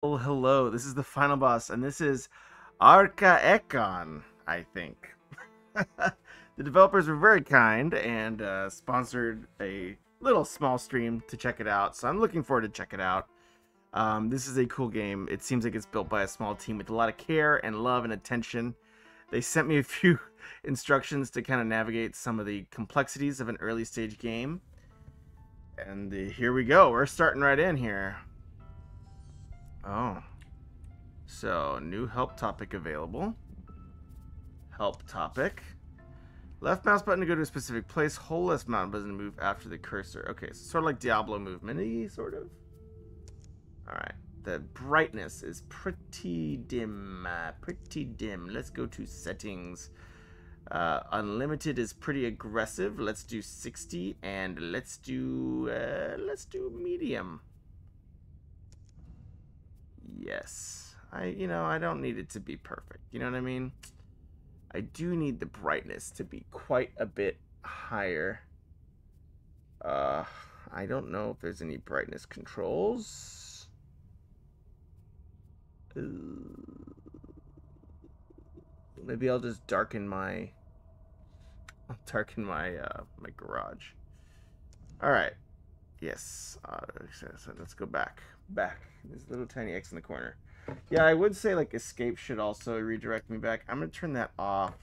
Oh, hello. This is the final boss, and this is Arhaekon, I think. The developers were very kind and sponsored a little small stream to check it out, so I'm looking forward to check it out. This is a cool game. It seems like it's built by a small team with a lot of care and love and attention. They sent me a few instructions to kind of navigate some of the complexities of an early stage game. And here we go. We're starting right in here. Oh. So, new help topic available. Help topic. Left mouse button to go to a specific place. Hold left mouse button to move after the cursor. Okay, so sort of like Diablo movement-y, sort of. Alright. The brightness is pretty dim. Pretty dim. Let's go to settings. Unlimited is pretty aggressive. Let's do 60, and let's do medium. Yes. I don't need it to be perfect. You know what I mean? I do need the brightness to be quite a bit higher. I don't know if there's any brightness controls. Maybe I'll just darken my my garage. All right. Yes. So let's go back. There's a little tiny X in the corner. Yeah, I would say like escape should also redirect me back. I'm gonna turn that off.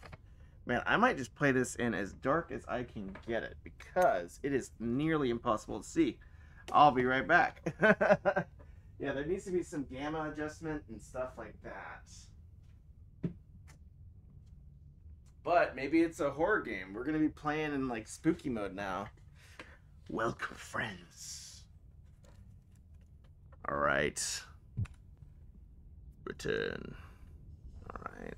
Man, I might just play this in as dark as I can get it because it is nearly impossible to see. I'll be right back. Yeah, there needs to be some gamma adjustment and stuff like that. But maybe it's a horror game. We're gonna be playing in like spooky mode now. Welcome, friends. All right. Return. Alright.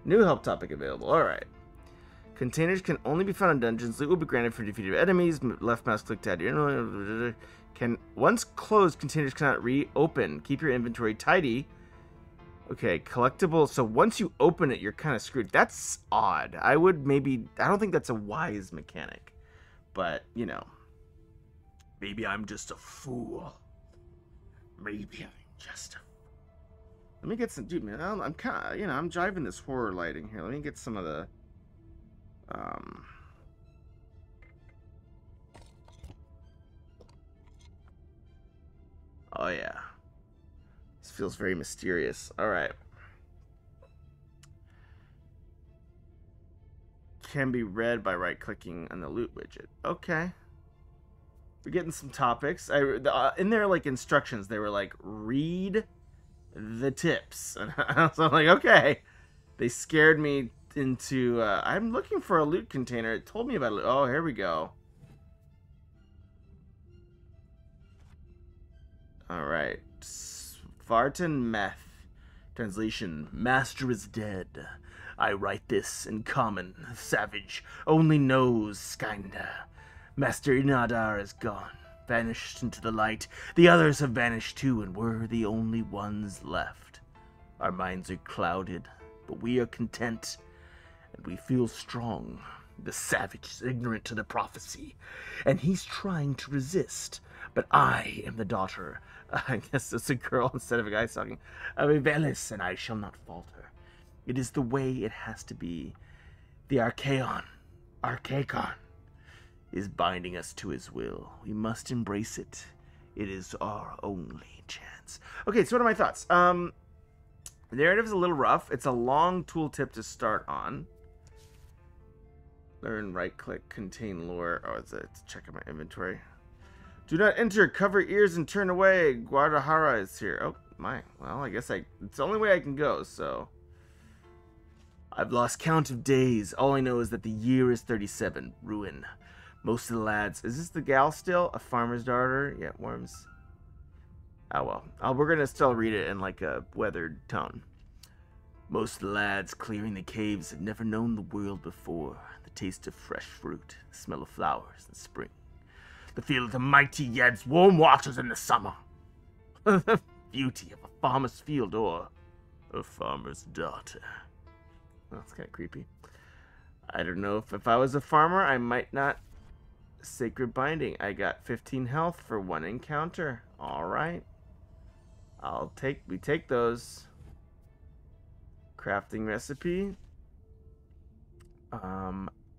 New help topic available. Alright. Containers can only be found in dungeons. Loot will be granted for defeated enemies. Left mouse click to add your... Once closed, containers cannot reopen. Keep your inventory tidy. Okay, collectible. So once you open it, you're kind of screwed. That's odd. I don't think that's a wise mechanic. But, maybe I'm just a fool. Maybe I'm just a... Let me get some, dude, man. I'm kind of, I'm driving this horror lighting here. Let me get some of the, Oh yeah, this feels very mysterious. All right, can be read by right-clicking on the loot widget. Okay, we're getting some topics. In their like instructions, they were like read the tips, and so I'm like, okay. They scared me into I'm looking for a loot container. It told me about it. Oh, here we go. All right. Vartan Meth. Translation: Master is dead. I write this in common. Savage only knows Skynda. Master Inadar is gone, vanished into the light. The others have vanished too, and we're the only ones left. Our minds are clouded, but we are content, and we feel strong. The savage is ignorant to the prophecy, and he's trying to resist. But I am the daughter, I guess it's a girl instead of a guy talking, of Ivelis, and I shall not falter. It is the way it has to be. The Arhaekon, is binding us to his will. We must embrace it. It is our only chance. Okay, so what are my thoughts? The narrative is a little rough. It's a long tooltip to start on. Learn, right-click, contain lore. Oh, it's check out my inventory. Do not enter. Cover ears and turn away. Guadalajara is here. Oh, my. Well, I guess it's the only way I can go, so. I've lost count of days. All I know is that the year is 37. Ruin. Most of the lads... Is this the gal still? A farmer's daughter? Yeah, worms. Oh, well. We're going to still read it in, like, a weathered tone. Most of the lads clearing the caves have never known the world before. The taste of fresh fruit. The smell of flowers in spring. The feel of the mighty Yed's warm waters in the summer. The beauty of a farmer's field or a farmer's daughter. Well, that's kind of creepy. I don't know if I was a farmer, I might not Sacred Binding. I got 15 health for one encounter. Alright. We take those. Crafting recipe.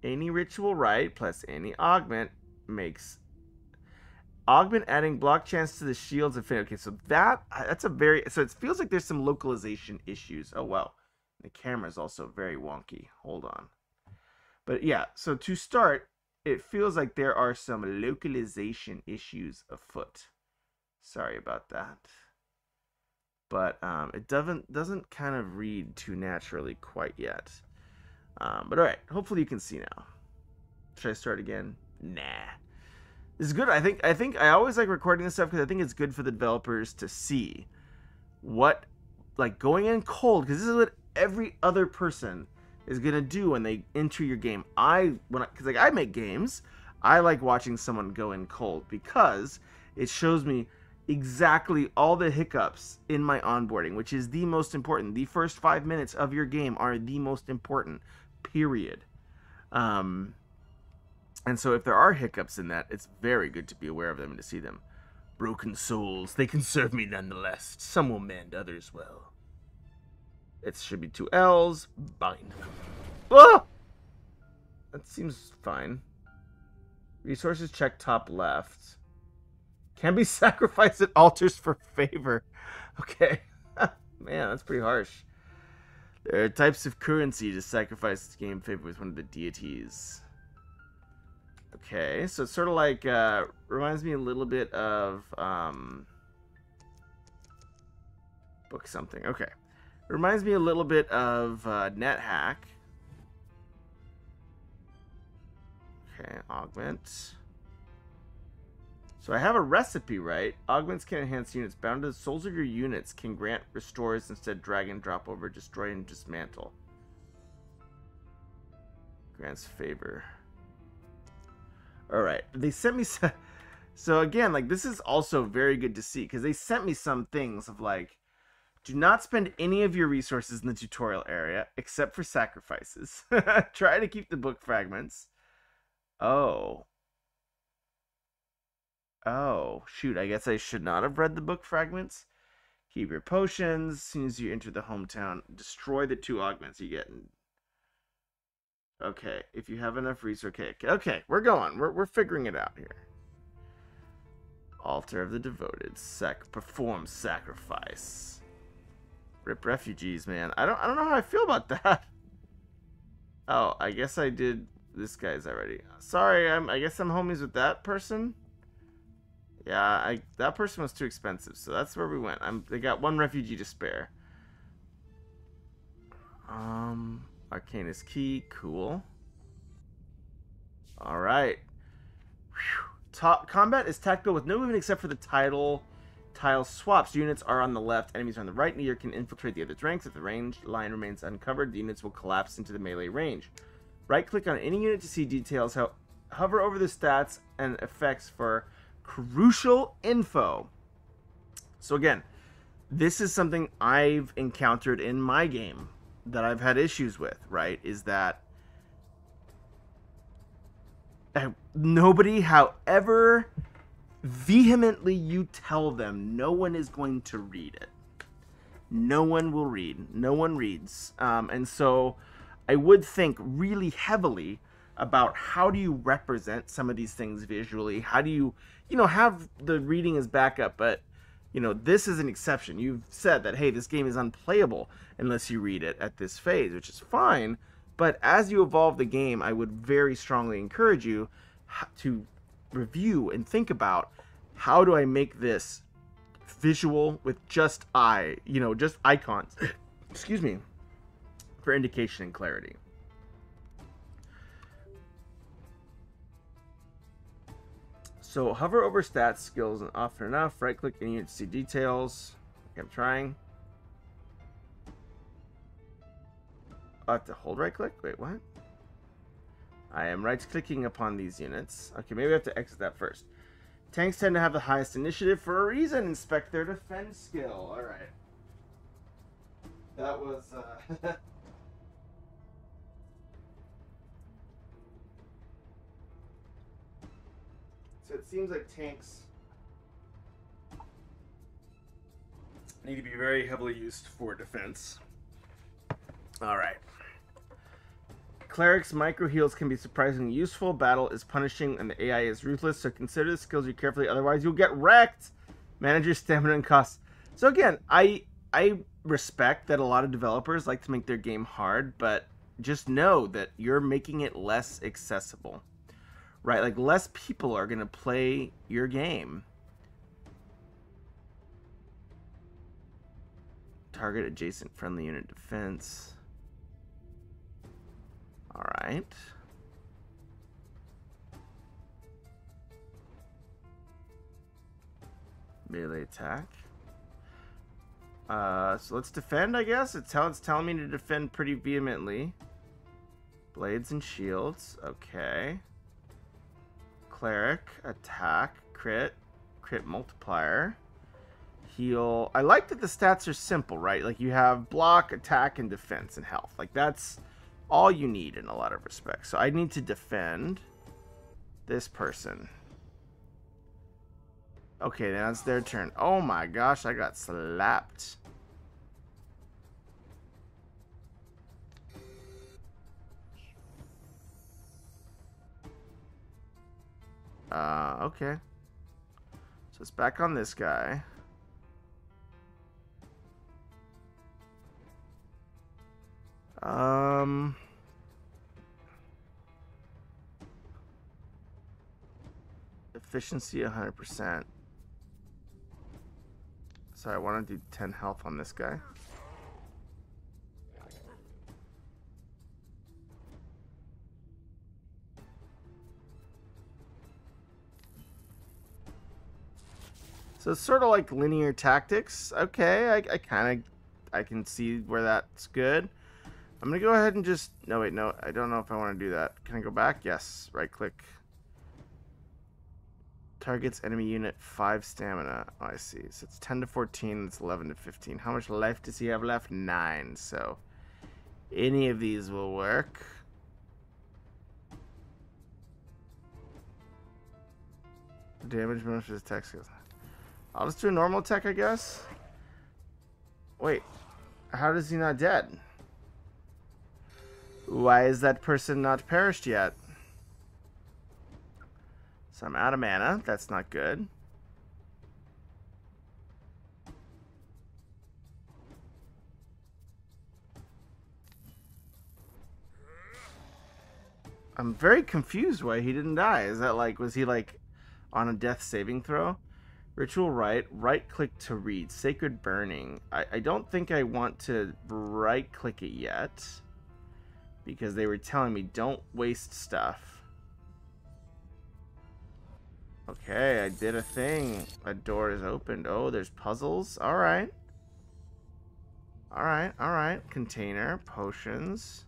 Any ritual rite plus any augment makes augment adding block chance to the shields and okay, so that's a very so it feels like there's some localization issues. Oh well. The camera is also very wonky. Hold on. But yeah, so to start, it feels like there are some localization issues afoot. Sorry about that. But it doesn't kind of read too naturally quite yet. But all right, hopefully you can see now. Should I start again? Nah. This is good. I think I always like recording this stuff because I think it's good for the developers to see what, like, going in cold, because this is what every other person is gonna do when they enter your game. Because I make games, I like watching someone go in cold because it shows me exactly all the hiccups in my onboarding, which is the most important. The first 5 minutes of your game are the most important, period. And so if there are hiccups in that, it's very good to be aware of them and to see them. Broken souls, they can serve me nonetheless. Some will mend, others will. It should be 2 L's. Bind. Oh! That seems fine. Resources check top left. Can be sacrificed at altars for favor. Okay. Man, that's pretty harsh. There are types of currency to sacrifice to gain favor with one of the deities. Okay, so it's sort of like, reminds me a little bit of, book something. Okay. It reminds me a little bit of, NetHack. Okay, augment. So I have a recipe, right? Augments can enhance units. Bound to the souls of your units can grant restores instead drag and drop over, destroy and dismantle. Grants favor. Alright, they sent me some... So again, like, this is also very good to see, because they sent me some things of, like, do not spend any of your resources in the tutorial area, except for sacrifices. Try to keep the book fragments. Oh. Oh, shoot, I guess I should not have read the book fragments. Keep your potions. As soon as you enter the hometown, destroy the 2 augments you get. Okay, if you have enough resources. Okay, we're going. We're figuring it out here. Altar of the Devoted. Perform sacrifice. Rip refugees, man. I don't know how I feel about that. Oh, I guess I did this guy's already. Sorry, I guess I'm homies with that person. Yeah, that person was too expensive, so that's where we went. They got 1 refugee to spare. Arcanist key, cool. All right. Combat is tactical with no movement except for the tile swaps. Units are on the left, enemies are on the right. Neither can infiltrate the other's ranks. If the range line remains uncovered, the units will collapse into the melee range. Right-click on any unit to see details. Hover over the stats and effects for crucial info. So again, this is something I've encountered in my game that I've had issues with, right? Is that nobody, however vehemently you tell them, no one is going to read it. No one will read. No one reads. And so I would think really heavily about how do you represent some of these things visually? How do you, have the reading as backup, but this is an exception. You've said that, hey, this game is unplayable unless you read it at this phase, which is fine. But as you evolve the game, I would very strongly encourage you to review and think about, how do I make this visual with just just icons, excuse me, for indication and clarity. So hover over stats, skills, and often enough, right click any unit to see details. Okay, I'm trying. I have to hold right click? Wait, what? I am right clicking upon these units. Okay, maybe I have to exit that first. Tanks tend to have the highest initiative for a reason. Inspect their defense skill. Alright. That was, So it seems like tanks Need to be very heavily used for defense. Alright. Cleric's micro heals can be surprisingly useful. Battle is punishing and the AI is ruthless, so consider the skills you carefully, otherwise you'll get wrecked. Manage your stamina and costs. So again, I respect that a lot of developers like to make their game hard, but just know that you're making it less accessible. Right? Like, less people are going to play your game. Target adjacent friendly unit defense. Alright. Melee attack. So let's defend, I guess. It's telling me to defend pretty vehemently. Blades and shields. Okay. Cleric. Attack. Crit multiplier. Heal. I like that the stats are simple, right? Like, you have block, attack, and defense and health. Like, that's all you need in a lot of respects. So I need to defend this person. Okay, now it's their turn. Oh my gosh, I got slapped. Okay. So it's back on this guy. Efficiency 100%. So I want to do 10 health on this guy. So it's sort of like linear tactics. Okay, I can see where that's good. I'm gonna go ahead and just, no wait, no, I don't know if I want to do that. Can I go back? Yes, right click. Targets enemy unit 5 stamina. Oh, I see. So it's 10 to 14, it's 11 to 15. How much life does he have left? 9. So any of these will work. Damage bonus for his attack skills. I'll just do a normal attack, I guess. Wait, how is he not dead? Why is that person not perished yet? So I'm out of mana. That's not good. I'm very confused why he didn't die. Is that like, was he like on a death saving throw? Ritual Rite, right click to read. Sacred Burning. I don't think I want to right click it yet, because they were telling me don't waste stuff. Okay, I did a thing. A door is opened. Oh, there's puzzles. Alright. Alright. Container. Potions.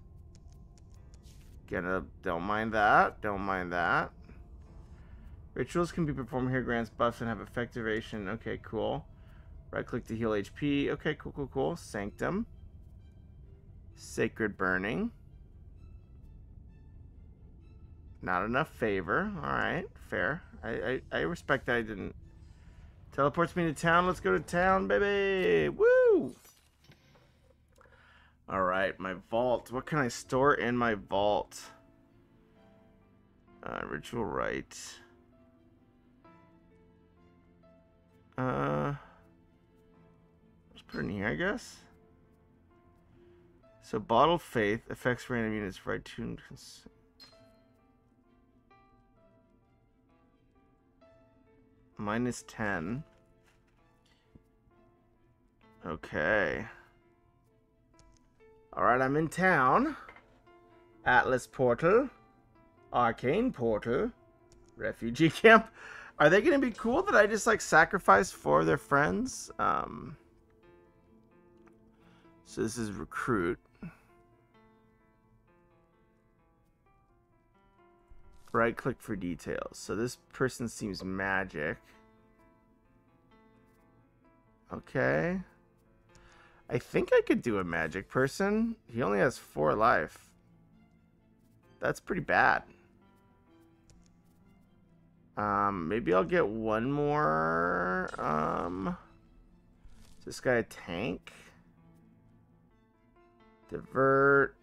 Don't mind that. Don't mind that. Rituals can be performed here. Grants buffs and have effect duration. Okay, cool. Right click to heal HP. Okay, cool. Sanctum. Sacred Burning. Not enough favor. Alright, fair. I respect that I didn't. Teleports me to town. Let's go to town, baby. Woo! Alright, my vault. What can I store in my vault? Ritual Rite. Let's put it in here, I guess. So, Bottle Faith affects random units for attuned. -10. Okay. Alright, I'm in town. Atlas Portal. Arcane Portal. Refugee Camp. Are they going to be cool that I just, like, sacrifice for their friends? So this is Recruit. Right click for details. So this person seems magic. Okay. I think I could do a magic person. He only has 4 life. That's pretty bad. Maybe I'll get one more. So This guy a tank? Divert.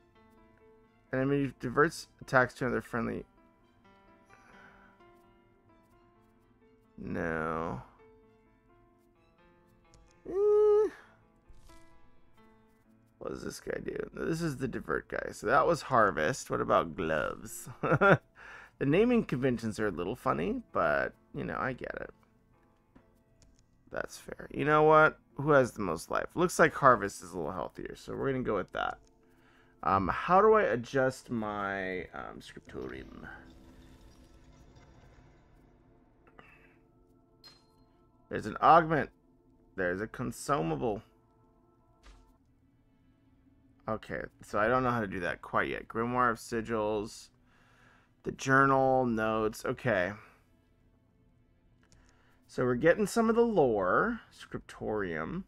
Enemy diverts attacks to another friendly. No. What does this guy do? This is the divert guy. So that was harvest. What about gloves? The naming conventions are a little funny, but, you know, I get it. That's fair. You know what? Who has the most life? Looks like harvest is a little healthier, so we're going to go with that. How do I adjust my scriptorium? There's an augment. There's a consumable. Okay, so I don't know how to do that quite yet. Grimoire of Sigils. The journal, notes. Okay. So we're getting some of the lore. Scriptorium.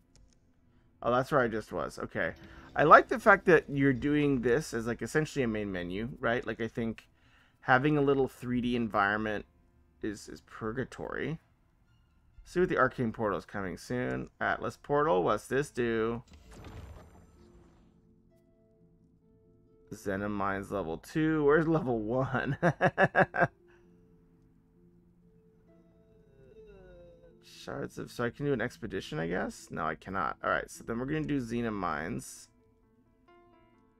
Oh, that's where I just was. Okay. I like the fact that you're doing this as like essentially a main menu, right? Like I think having a little 3D environment is purgatory. See what the arcane portal is coming soon. Atlas portal, what's this do? Zenom Mines level 2. Where's level 1? Shards of... So I can do an expedition, I guess? No, I cannot. Alright, so then we're going to do Zenom Mines.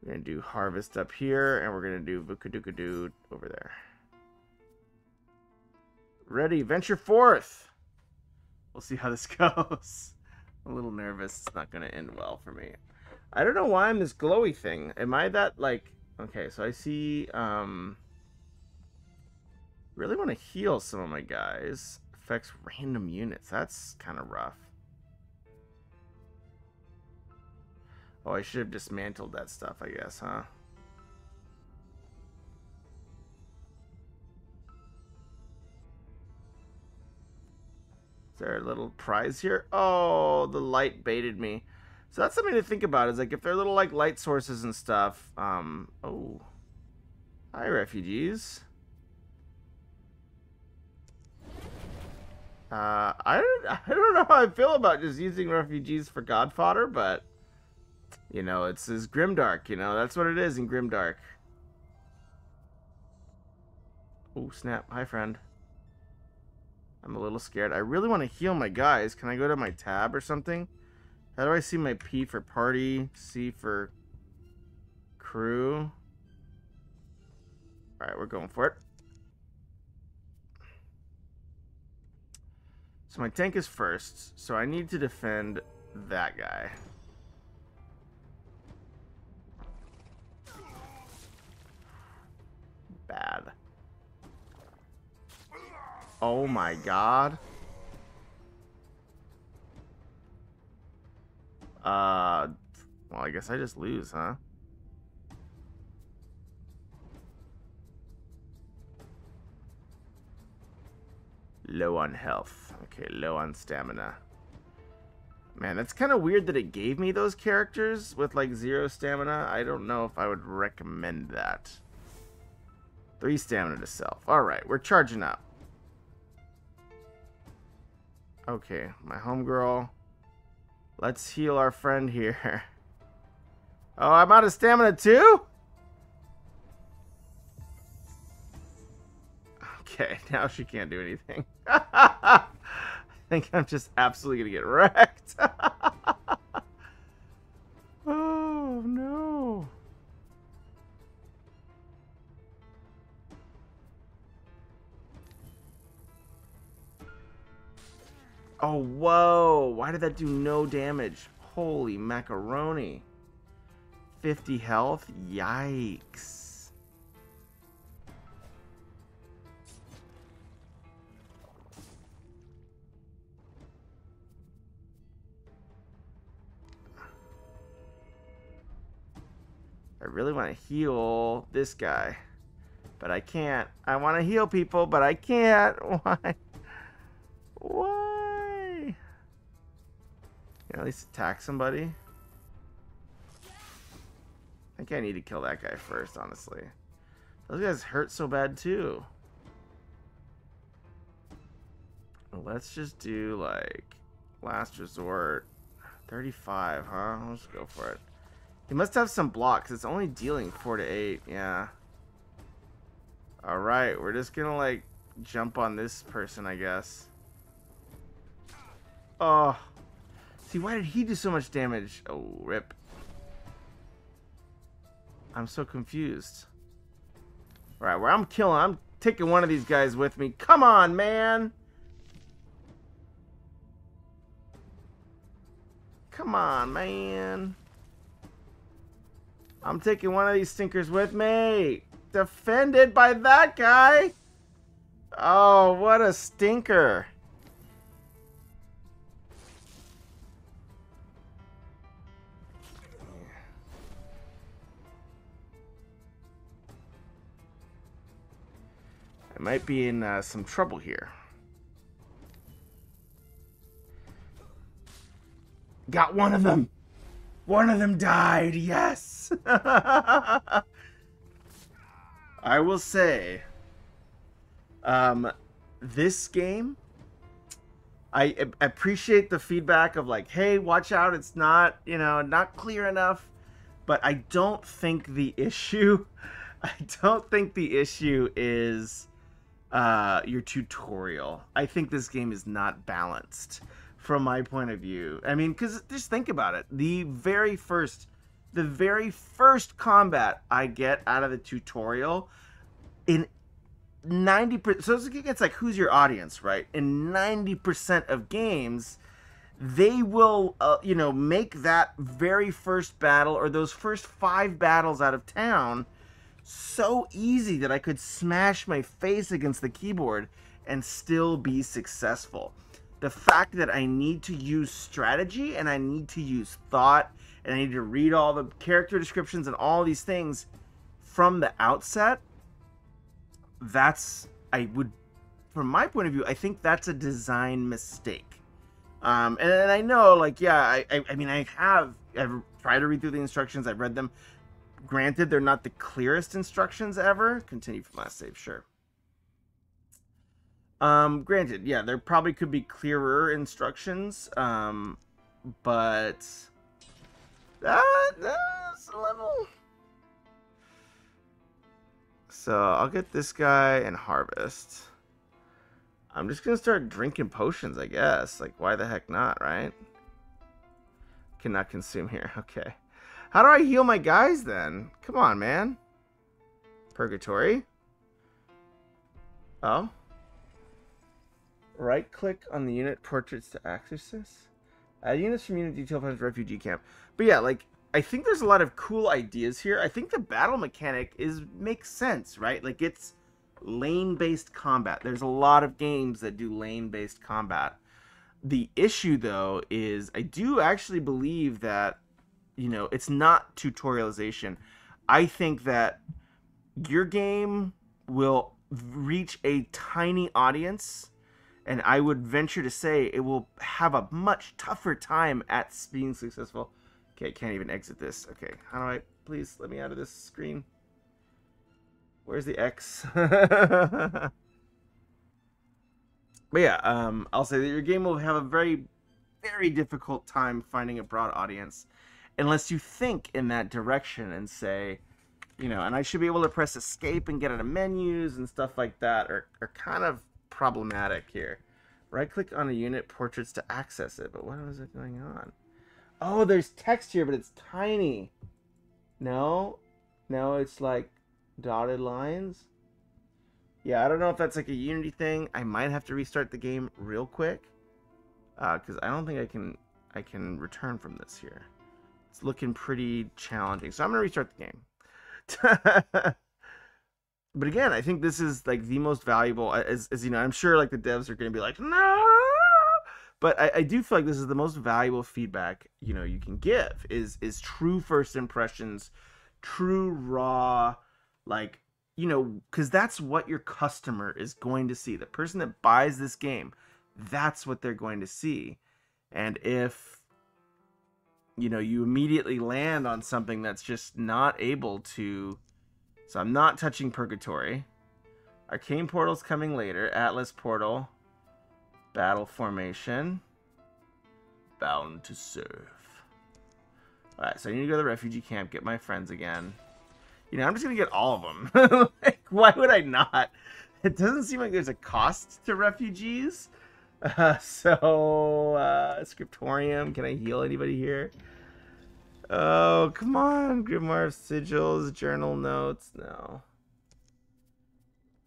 We're going to do Harvest up here, and we're going to do Vukadukadu over there. Ready, venture forth! We'll see how this goes. I'm a little nervous. It's not going to end well for me. I don't know why I'm this glowy thing. Am I that, like... Okay, so I see... Really want to heal some of my guys. Affects random units. That's kind of rough. Oh, I should have dismantled that stuff, I guess, huh? Is there a little prize here? Oh, the light baited me. So that's something to think about. Is like if they're little like light sources and stuff. Oh, hi refugees. I don't know how I feel about just using refugees for god fodder, but you know it's Grimdark. You know that's what it is in Grimdark. Oh snap! Hi friend. I'm a little scared. I really want to heal my guys. Can I go to my tab or something? How do I see my P for party? C for crew? Alright, we're going for it. So my tank is first. So I need to defend that guy. Bad. Oh my god. Well, I guess I just lose, huh? Low on health. Okay, low on stamina. Man, that's kind of weird that it gave me those characters with, like, 0 stamina. I don't know if I would recommend that. 3 stamina to self. Alright, we're charging up. Okay, my homegirl. Let's heal our friend here. Oh, I'm out of stamina too? Okay, now she can't do anything. I think I'm just absolutely gonna get wrecked. Oh, no. Oh, whoa. Why did that do no damage? Holy macaroni. 50 health? Yikes. I really want to heal this guy. But I can't. I want to heal people, but I can't. Why? Why? Can I at least attack somebody? I think I need to kill that guy first, honestly. Those guys hurt so bad, too. Let's just do, like, last resort. 35, huh? Let's go for it. He must have some blocks. It's only dealing 4 to 8. Yeah. Alright, we're just gonna, like, jump on this person, I guess. Oh. See, why did he do so much damage? Oh, rip. I'm so confused. Alright, where I'm taking one of these guys with me. Come on, man! Come on, man. I'm taking one of these stinkers with me. Defended by that guy. Oh, what a stinker. I might be in some trouble here. Got one of them. One of them died. Yes. I will say, this game, I appreciate the feedback of like, hey, watch out. It's not, you know, not clear enough. But I don't think the issue, is your tutorial. I think this game is not balanced from my point of view. I mean, because just think about it. The very first combat I get out of the tutorial, in 90%, so it's like, who's your audience, right? In 90% of games, they will, you know, make that very first battle or those first 5 battles out of town so easy that I could smash my face against the keyboard and still be successful. The fact that I need to use strategy and I need to use thought and I need to read all the character descriptions and all these things from the outset, from my point of view, I think that's a design mistake. And I know, like, yeah, I mean, I've tried to read through the instructions. I've read them. Granted, they're not the clearest instructions ever. Continue from last save, sure. Granted, yeah, there probably could be clearer instructions, but that's a level. So I'll get this guy and harvest. I'm just gonna start drinking potions, I guess. Like, why the heck not, right? Cannot consume here. Okay. How do I heal my guys then? Come on, man. Purgatory. Oh. Right click on the unit portraits to access this. Add units from unit detail files refugee camp. But yeah, like, I think there's a lot of cool ideas here. I think the battle mechanic makes sense, right? Like, it's lane-based combat. There's a lot of games that do lane-based combat. The issue, though, is I do actually believe that, you know, it's not tutorialization. I think that your game will reach a tiny audience, and I would venture to say it will have a much tougher time at being successful. Okay, I can't even exit this. Okay, how do I... Please, let me out of this screen. Where's the X? But yeah, I'll say that your game will have a very, very difficult time finding a broad audience unless you think in that direction and say, you know, and I should be able to press escape and get out of menus and stuff like that are kind of problematic here. Right click on a unit portraits to access it, but what is it going on? Oh, there's text here, but it's tiny. No, it's like dotted lines. Yeah, I don't know if that's like a Unity thing. I might have to restart the game real quick, because I don't think I can return from this here. It's looking pretty challenging, so I'm gonna restart the game. But again, I think this is like the most valuable. As you know, I'm sure like the devs are gonna be like, no. But I do feel like this is the most valuable feedback, you know, you can give is true first impressions, true raw, like, you know, because that's what your customer is going to see. The person that buys this game, that's what they're going to see. And if, you know, you immediately land on something that's just not able to... So I'm not touching Purgatory. Arcane Portal's coming later. Atlas Portal. Battle Formation. bound to serve. Alright, so I need to go to the refugee camp, get my friends again. You know, I'm just gonna get all of them. Like, why would I not? It doesn't seem like there's a cost to refugees. Scriptorium, can I heal anybody here? Oh, come on. Grimoire sigils, journal notes. No.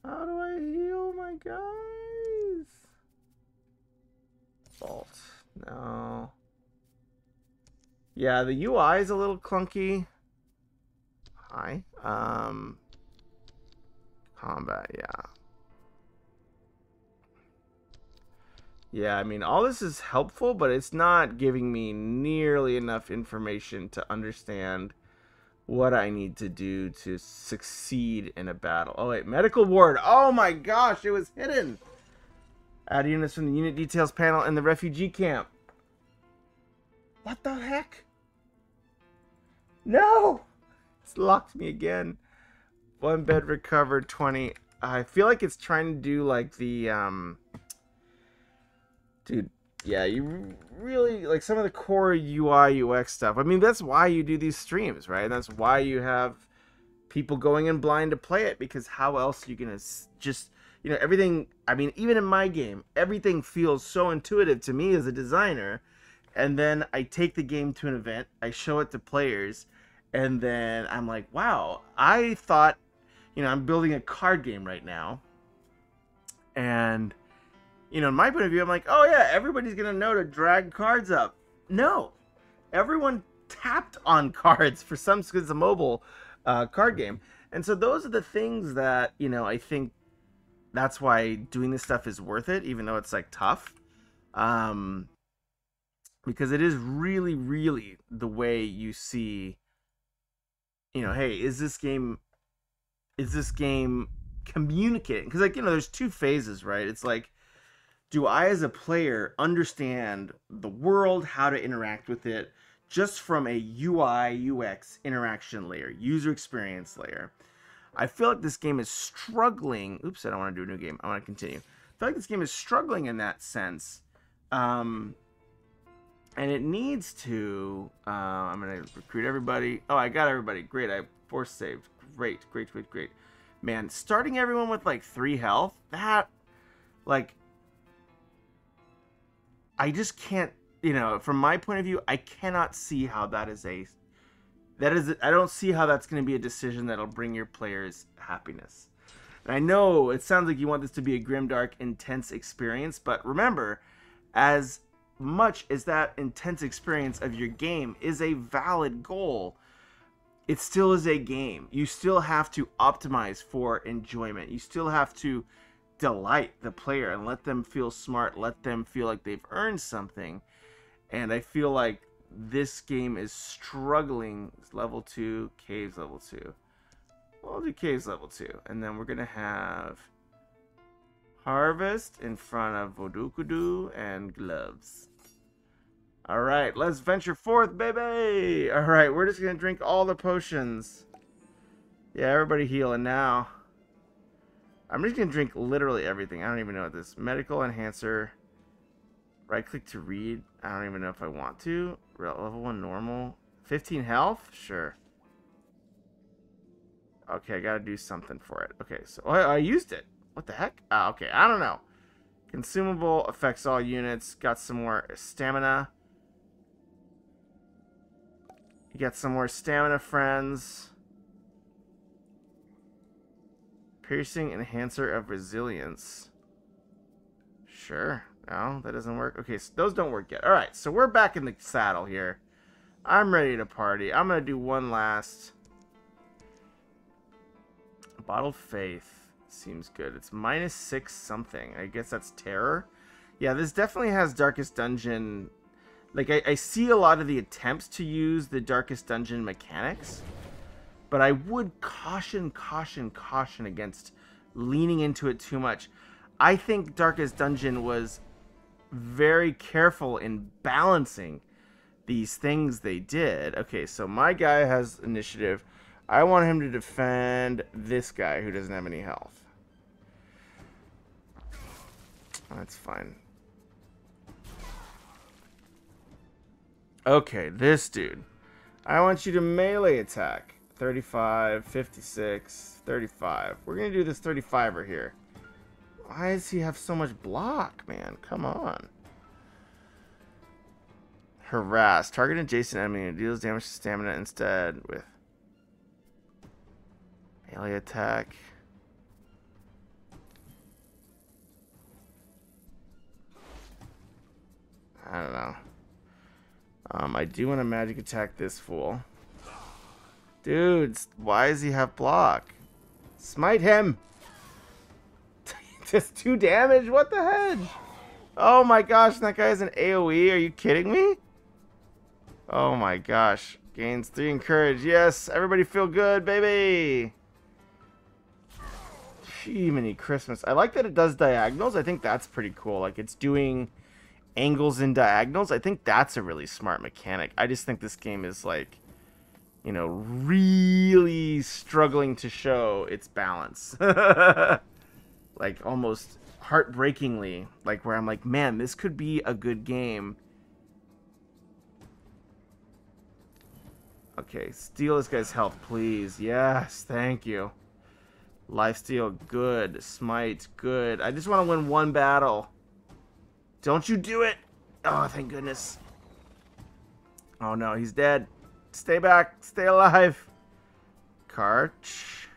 How do I heal my guys? Vault. No. Yeah, the UI is a little clunky. Hi. Combat, yeah. Yeah, I mean, all this is helpful, but it's not giving me nearly enough information to understand what I need to do to succeed in a battle. Oh, wait, medical ward. Oh my gosh, it was hidden. Add units from the unit details panel in the refugee camp. What the heck? No! It's locked me again. 1 bed recovered, 20. I feel like it's trying to do like the, Dude, yeah, you really, like some of the core UI, UX stuff. I mean, that's why you do these streams, right? And that's why you have people going in blind to play it, because how else are you going to just, you know, everything, I mean, even in my game, everything feels so intuitive to me as a designer. And then I take the game to an event, I show it to players, and then I'm like, wow, I thought, you know, I'm building a card game right now. And, you know, in my point of view, I'm like, oh yeah, everybody's going to know to drag cards up. No. Everyone tapped on cards for some, because it's a mobile card game. And so those are the things that, you know, I think that's why doing this stuff is worth it, even though it's like tough. Because it is really, really the way you see, you know, hey, is this game communicating? Because, like, you know, there's two phases, right? It's like, do I as a player understand the world, how to interact with it, just from a UI, UX interaction layer, user experience layer? I feel like this game is struggling. Oops, I don't want to do a new game. I want to continue. I feel like this game is struggling in that sense. And it needs to, I'm going to recruit everybody. Oh, I got everybody. Great. I force saved. Great. Man, starting everyone with like 3 health, that, like, I just can't, you know, from my point of view, I cannot see how I don't see how that's going to be a decision that'll bring your players happiness. And I know it sounds like you want this to be a grimdark, intense experience, but remember, as much as that intense experience of your game is a valid goal, it still is a game. You still have to optimize for enjoyment. You still have to delight the player and let them feel smart, let them feel like they've earned something. And I feel like this game is struggling. Level 2, caves level 2. We'll do caves level 2. And then we're going to have harvest in front of Vodukudu and gloves. Alright, let's venture forth, baby! Alright, we're just going to drink all the potions. Yeah, everybody healing now. I'm just going to drink literally everything. I don't even know what this. Medical enhancer. Right click to read. I don't even know if I want to. Level 1 normal. 15 health? Sure. Okay, I gotta do something for it. Okay, so I used it. What the heck? Ah, okay, I don't know. Consumable affects all units. Got some more stamina. You got some more stamina, friends. Piercing enhancer of resilience. Sure. No, that doesn't work. Okay, so those don't work yet. Alright, so we're back in the saddle here. I'm ready to party. I'm going to do one last. Bottled Faith seems good. It's -6 something. I guess that's terror. Yeah, this definitely has Darkest Dungeon. Like, I see a lot of the attempts to use the Darkest Dungeon mechanics. But I would caution against leaning into it too much. I think Darkest Dungeon was very careful in balancing these things they did. Okay, so my guy has initiative. I want him to defend this guy who doesn't have any health. That's fine. Okay, this dude. I want you to melee attack. 35, 56, 35. We're going to do this 35er here. Why does he have so much block, man? Come on. Harass. Target adjacent enemy and deals damage to stamina instead with melee attack. I don't know. I do want to magic attack this fool. Dude, why does he have block? Smite him! Just 2 damage? What the heck? Oh my gosh, that guy has an AoE. Are you kidding me? Oh my gosh. Gains 3 in courage. Yes, everybody feel good, baby! Jiminy Christmas. I like that it does diagonals. I think that's pretty cool. Like, it's doing angles and diagonals. I think that's a really smart mechanic. I just think this game is, like, you know, really struggling to show its balance. Like, almost heartbreakingly. Like, where I'm like, man, this could be a good game. Okay, steal this guy's health, please. Yes, thank you. Lifesteal, good. Smite, good. I just want to win one battle. Don't you do it! Oh, thank goodness. Oh no, he's dead. Stay back. Stay alive. Karch.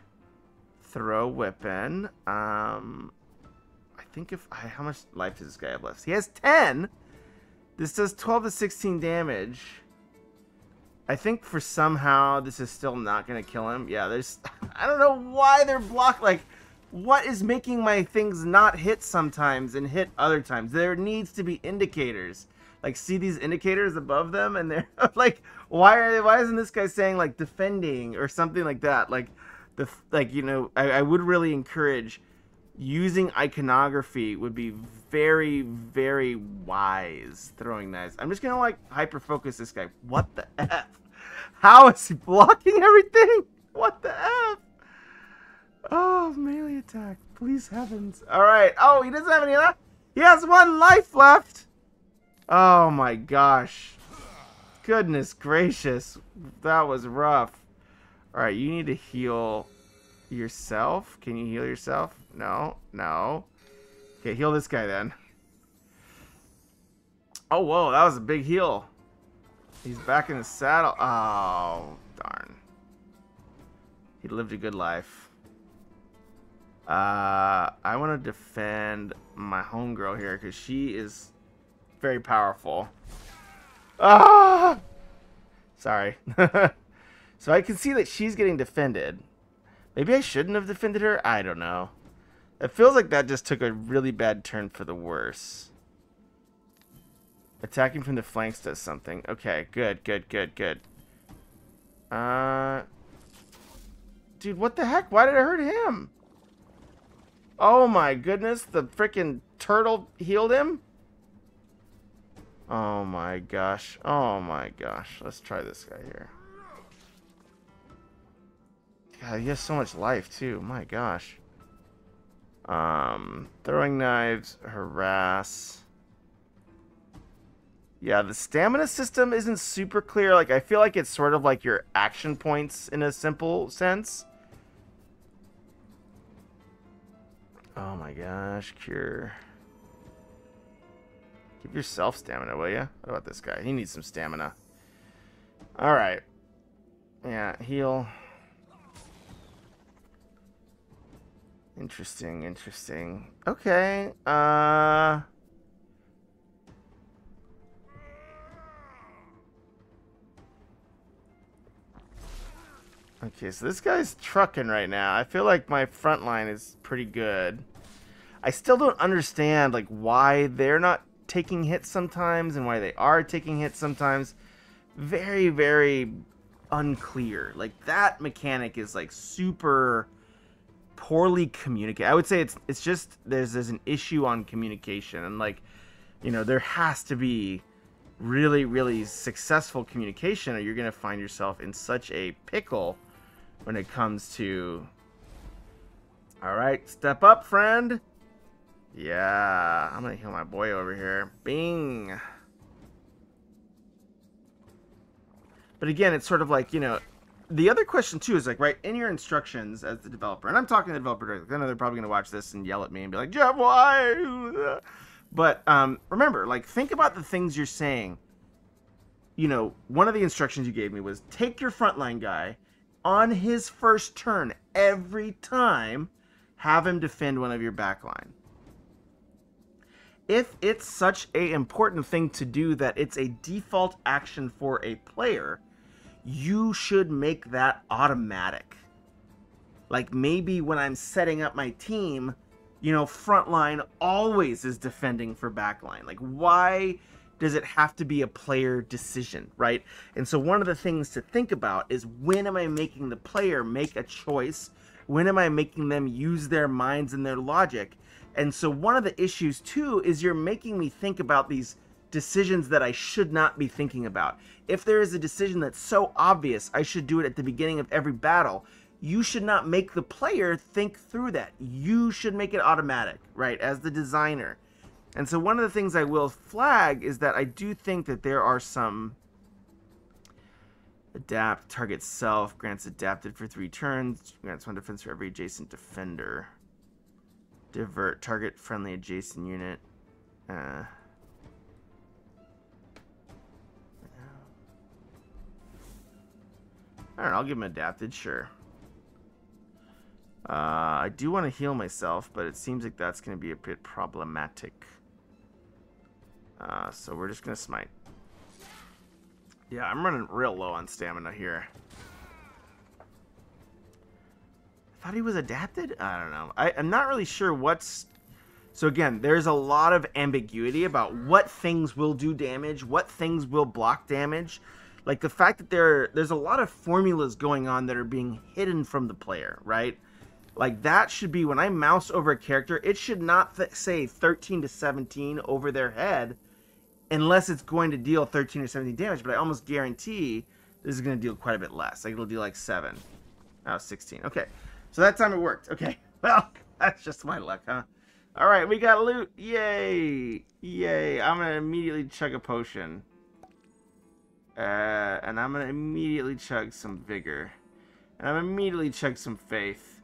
Throw weapon. I think if... how much life does this guy have left? He has 10! This does 12 to 16 damage. I think for somehow this is still not going to kill him. Yeah, there's... I don't know why they're blocked. Like, what is making my things not hit sometimes and hit other times? There needs to be indicators. Like, see these indicators above them? And they're like, why isn't this guy saying, like, defending or something like that? Like, you know, I would really encourage using iconography would be very, very wise throwing knives. I'm just going to, like, hyper-focus this guy. What the F? How is he blocking everything? What the F? Oh, melee attack. Please heavens. Alright. Oh, he doesn't have any left? He has 1 life left! Oh my gosh. Goodness gracious. That was rough. Alright, you need to heal yourself. Can you heal yourself? No. No. Okay, heal this guy then. Oh, whoa. That was a big heal. He's back in the saddle. Oh, darn. He lived a good life. I want to defend my homegirl here because she is very powerful. Ah! Sorry. So I can see that she's getting defended. Maybe I shouldn't have defended her? I don't know. It feels like that just took a really bad turn for the worse. Attacking from the flanks does something. Okay, good, good, good, good. Dude, what the heck? Why did it hurt him? Oh my goodness, the freaking turtle healed him? Oh my gosh. Oh my gosh. Let's try this guy here. God, he has so much life too. My gosh. Throwing knives, harass. Yeah, the stamina system isn't super clear. Like, I feel like it's sort of like your action points in a simple sense. Oh my gosh, cure. Give yourself stamina, will ya? What about this guy? He needs some stamina. Alright. Yeah, heal. Interesting, interesting. Okay, okay, so this guy's trucking right now. I feel like my front line is pretty good. I still don't understand, like, why they're not taking hits sometimes and why they are taking hits sometimes. Very, very unclear. Like, that mechanic is, like, super poorly communicated. I would say it's just there's an issue on communication, and, like, you know, there has to be really, really successful communication, or you're gonna find yourself in such a pickle when it comes to... Alright, step up, friend. Yeah, I'm gonna heal my boy over here. Bing. But again, it's sort of like, you know, the other question too is like, right, in your instructions as the developer, and I'm talking to the developer directly. I know they're probably going to watch this and yell at me and be like, Jeff, why? But remember, like, think about the things you're saying. You know, one of the instructions you gave me was take your frontline guy on his first turn every time, have him defend one of your backline. If it's such a important thing to do that it's a default action for a player, you should make that automatic. Like maybe when I'm setting up my team, you know, frontline always is defending for backline. Like why does it have to be a player decision, right? And so one of the things to think about is when am I making the player make a choice? When am I making them use their minds and their logic? And so one of the issues too is you're making me think about these decisions that I should not be thinking about. If there is a decision that's so obvious I should do it at the beginning of every battle, you should not make the player think through that. You should make it automatic, right, as the designer. And so one of the things I will flag is that I do think that there are some adapt, target self, grants adapted for 3 turns, grants 1 defense for every adjacent defender. Divert, target friendly adjacent unit. I don't know, I'll give him adapted, sure. I do want to heal myself, but it seems like that's going to be a bit problematic. So we're just going to smite. Yeah, I'm running real low on stamina here. I thought he was adapted? I don't know. I'm not really sure what's... So again, there's a lot of ambiguity about what things will do damage, what things will block damage. Like the fact that there's a lot of formulas going on that are being hidden from the player, right? Like that should be, when I mouse over a character, it should not say 13 to 17 over their head unless it's going to deal 13 or 17 damage, but I almost guarantee this is going to deal quite a bit less. Like it'll deal like 7. Oh, 16. Okay. So that time it worked. Okay. Well, that's just my luck, huh? All right, we got loot. Yay. Yay. I'm going to immediately chug a potion. And I'm going to immediately chug some vigor. And I'm immediately chug some faith.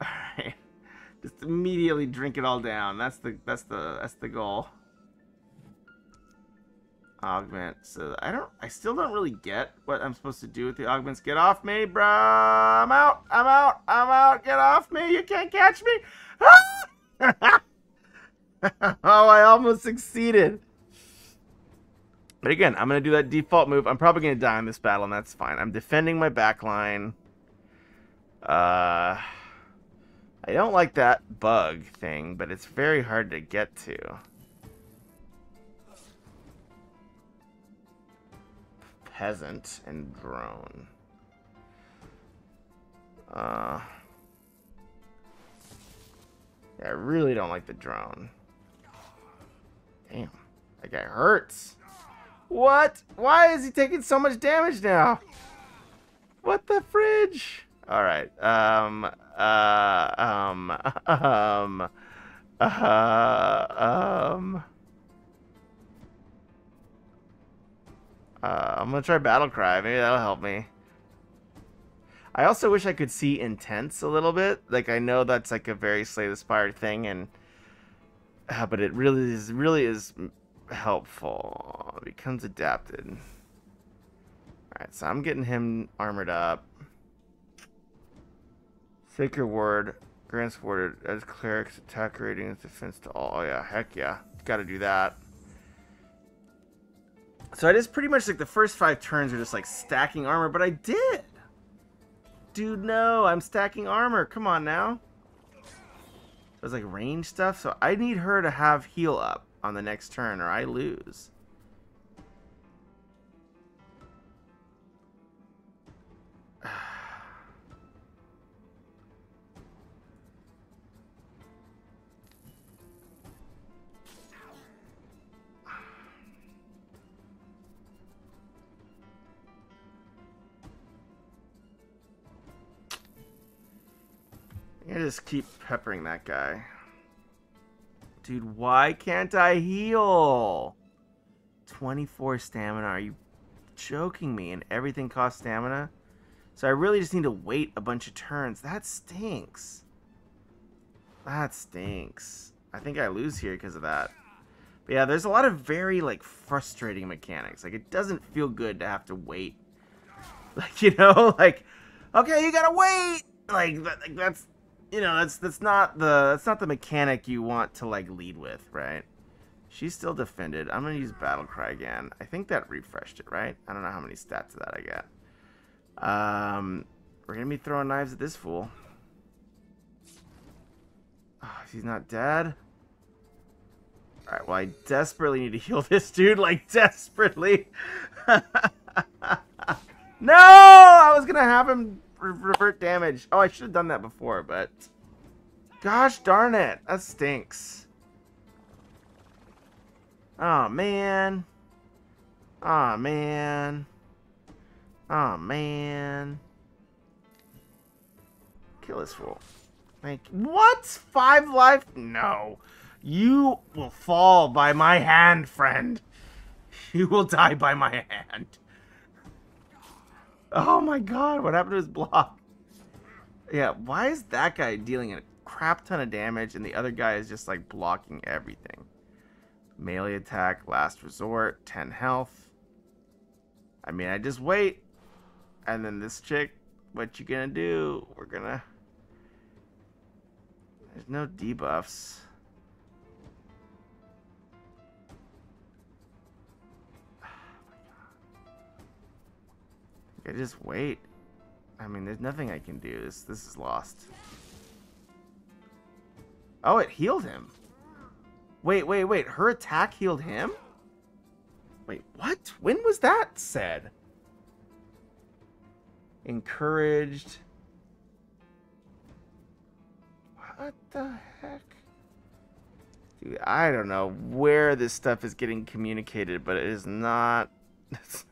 All right. Just immediately drink it all down. That's the goal. Augment. So I still don't really get what I'm supposed to do with the augments. Get off me, bro. I'm out. I'm out. I'm out. Get off me. You can't catch me. Oh, I almost succeeded. But again, I'm going to do that default move. I'm probably going to die in this battle, and that's fine. I'm defending my backline. I don't like that bug thing, but it's very hard to get to. Peasant and drone. Yeah, I really don't like the drone. Damn, that guy hurts. What? Why is he taking so much damage now? What the fridge? All right. I'm gonna try Battle Cry. Maybe that'll help me. I also wish I could see Intense a little bit. Like, I know that's like a very Slay the Spire thing, and but it really is helpful. It becomes adapted. Alright, so I'm getting him armored up. Sacred Ward grants warded as cleric's attack rating is defense to all. Oh yeah, heck yeah. Gotta do that. So I just pretty much like the first 5 turns are just like stacking armor, but I did. Dude, no, I'm stacking armor. Come on now. It was like range stuff, so I need her to have heal up on the next turn or I lose. I just keep peppering that guy. Dude, why can't I heal? 24 stamina, are you joking me? And everything costs stamina? So I really just need to wait a bunch of turns. That stinks. That stinks. I think I lose here because of that. But yeah, there's a lot of very, like, frustrating mechanics. Like, it doesn't feel good to have to wait. Like, you know, like, okay, you gotta wait! Like that's, you know, that's not the mechanic you want to, like, lead with, right? She's still defended. I'm gonna use Battle Cry again. I think that refreshed it, right? I don't know how many stats of that I get. We're gonna be throwing knives at this fool. Oh, he's not dead. Alright, well, I desperately need to heal this dude, like, desperately. No! I was gonna have him revert damage. Oh, I should have done that before, but... Gosh darn it. That stinks. Oh, man. Oh, man. Oh, man. Kill this fool. Like, what? 5 life? No. You will fall by my hand, friend. You will die by my hand. Oh my god, what happened to his block? Yeah, why is that guy dealing a crap ton of damage and the other guy is just, like, blocking everything? Melee attack, last resort, 10 health. I mean, I just wait. And then this chick, what you gonna do? We're gonna... There's no debuffs. I just wait. I mean, there's nothing I can do. This is lost. Oh, it healed him. Wait. Her attack healed him? Wait, what? When was that said? Encouraged. What the heck? Dude, I don't know where this stuff is getting communicated, but it is not... It's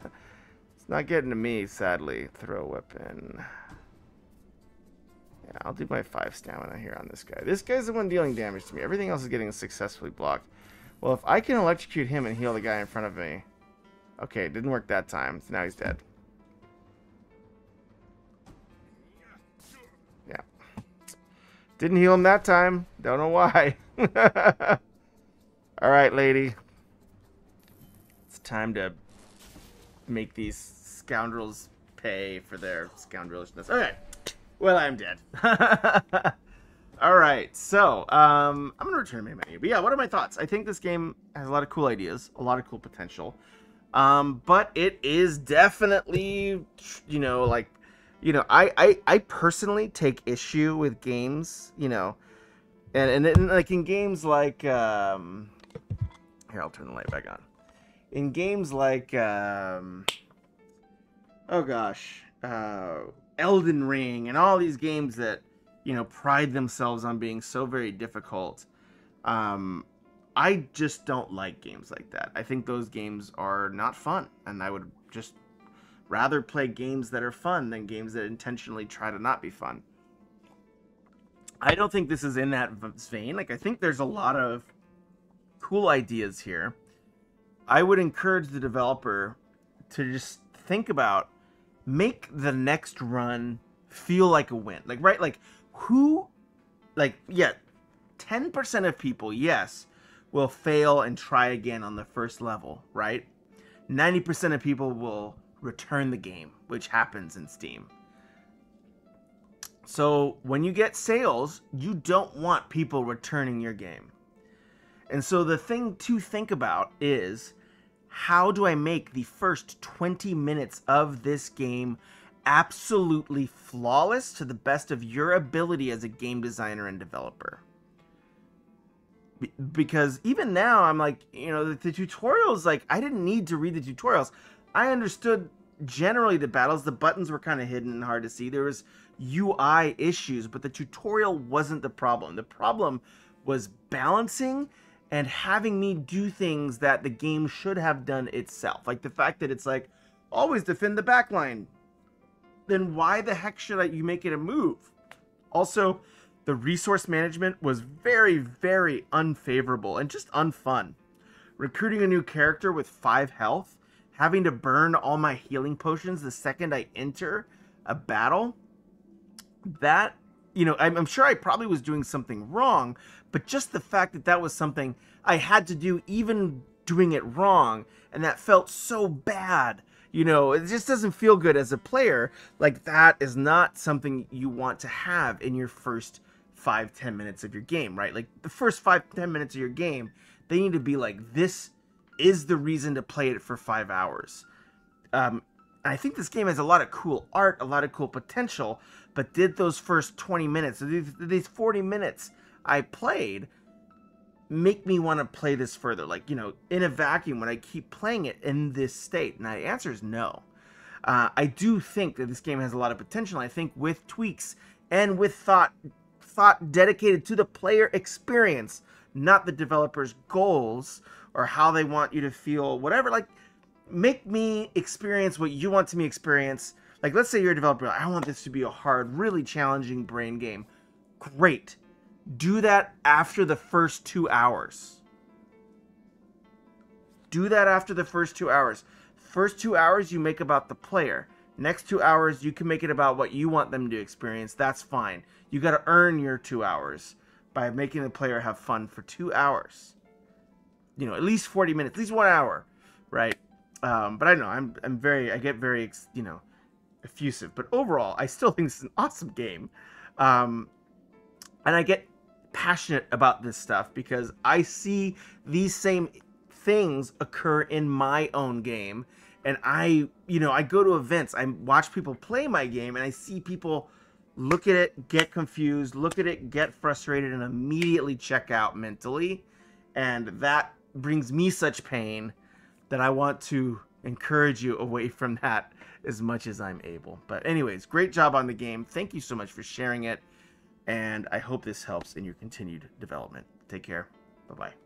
not getting to me, sadly. Throw weapon. Yeah, I'll do my 5 stamina here on this guy. This guy's the one dealing damage to me. Everything else is getting successfully blocked. Well, if I can electrocute him and heal the guy in front of me... Okay, it didn't work that time, so now he's dead. Yeah. Didn't heal him that time. Don't know why. Alright, lady. It's time to make these scoundrels pay for their scoundrelishness. Okay. Well, I'm dead. Alright, so, I'm going to return to my menu. But yeah, what are my thoughts? I think this game has a lot of cool ideas, a lot of cool potential. But it is definitely, you know, like, you know, I personally take issue with games, you know, and like in games like, here, I'll turn the light back on. In games like, oh gosh, Elden Ring and all these games that, you know, pride themselves on being so very difficult, I just don't like games like that. I think those games are not fun, and I would just rather play games that are fun than games that intentionally try to not be fun. I don't think this is in that vein. Like, I think there's a lot of cool ideas here. I would encourage the developer to just think about, make the next run feel like a win. Like, right? Like, who, like, yeah, 10% of people, yes, will fail and try again on the first level, right? 90% of people will return the game, which happens in Steam. So when you get sales, you don't want people returning your game. And so the thing to think about is, how do I make the first 20 minutes of this game absolutely flawless to the best of your ability as a game designer and developer? Because even now, I'm like, you know, the tutorials, like, I didn't need to read the tutorials. I understood generally the battles. The buttons were kind of hidden and hard to see. There was UI issues, but the tutorial wasn't the problem. The problem was balancing and having me do things that the game should have done itself. Like the fact that it's like, always defend the backline. Then why the heck should you make it a move? Also, the resource management was very, very unfavorable and just unfun. Recruiting a new character with 5 health having to burn all my healing potions the second I enter a battle, that, you know, I'm sure I probably was doing something wrong, but just the fact that that was something I had to do, even doing it wrong, and that felt so bad. You know, it just doesn't feel good as a player. Like, that is not something you want to have in your first 5-10 minutes of your game, right? Like, the first 5-10 minutes of your game, they need to be like, this is the reason to play it for 5 hours. I think this game has a lot of cool art, a lot of cool potential, but did those first 20 minutes, these 40 minutes I played, make me want to play this further? Like, you know, in a vacuum, when I keep playing it in this state? And the answer is no. I do think that this game has a lot of potential. I think with tweaks and with thought dedicated to the player experience, not the developer's goals or how they want you to feel, whatever. Like, make me experience what you want to me experience. Like, let's say you're a developer, I want this to be a hard, really challenging brain game. Great. Do that after the first 2 hours. Do that after the first 2 hours. First 2 hours you make about the player. Next 2 hours you can make it about what you want them to experience. That's fine. You got to earn your 2 hours by making the player have fun for 2 hours. You know, at least 40 minutes, at least 1 hour, right? But I don't know, I get very, you know, effusive. But overall, I still think it's an awesome game. And I get passionate about this stuff because I see these same things occur in my own game. And I go to events, I watch people play my game, and I see people look at it, get confused, look at it, get frustrated, and immediately check out mentally. And that brings me such pain that I want to encourage you away from that as much as I'm able. But anyways, great job on the game. Thank you so much for sharing it. And I hope this helps in your continued development. Take care. Bye-bye.